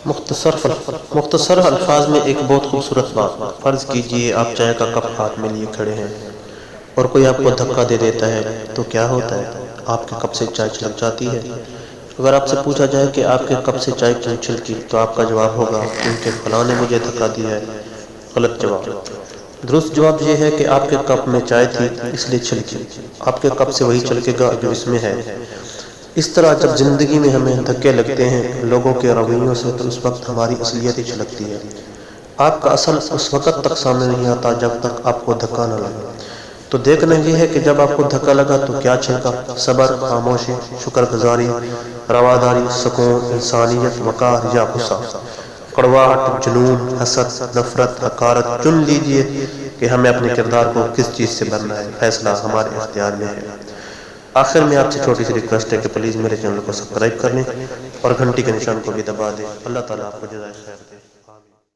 مختصر الفاظ میں ایک بہت خوبصورت بات. فرض کیجئے آپ چائے کا کپ ہاتھ میں لیے کھڑے ہیں اور کوئی آپ کو دھکا دے دیتا ہے تو کیا ہوتا ہے؟ آپ کے کپ سے چائے چھلک جاتی ہے. اگر آپ سے پوچھا جائے کہ آپ کے کپ سے چائے کیوں چھلکی تو آپ کا جواب ہوگا کیونکہ فلاں نے مجھے دھکا دیا ہے. غلط جواب. درست جواب یہ ہے کہ آپ کے کپ میں چائے تھی اس لیے چھلکی. آپ کے کپ سے وہی چھلکے گا جو اس میں ہے. اس طرح جب زندگی میں ہمیں دھکے لگتے ہیں لوگوں کے رویوں سے تو اس وقت ہماری اصلیت ہی چھلکتی ہے. آپ کا اصل اس وقت تک سامنے نہیں آتا جب تک آپ کو دھکا نہ لگے. تو دیکھنا یہ ہے کہ جب آپ کو دھکا لگا تو کیا چھلکا؟ صبر، خاموشی، شکر گزاری، رواداری، سکون، انسانیت، وقار یا غصہ، کڑواہٹ، جنون، حسد، نفرت، حقارت. چن لیجئے کہ ہمیں اپنے کردار کو کس چیز سے بننا ہے. فیصلہ ہمارے اختیار میں ہے. آخر میں آپ سے چھوٹی سی ریکویسٹ ہے کہ پلیز میرے چینل کو سبسکرائب کر لیں اور گھنٹی کے نشان کو بھی دبا دیں. اللہ تعالیٰ آپ کو جزائے خیر دے.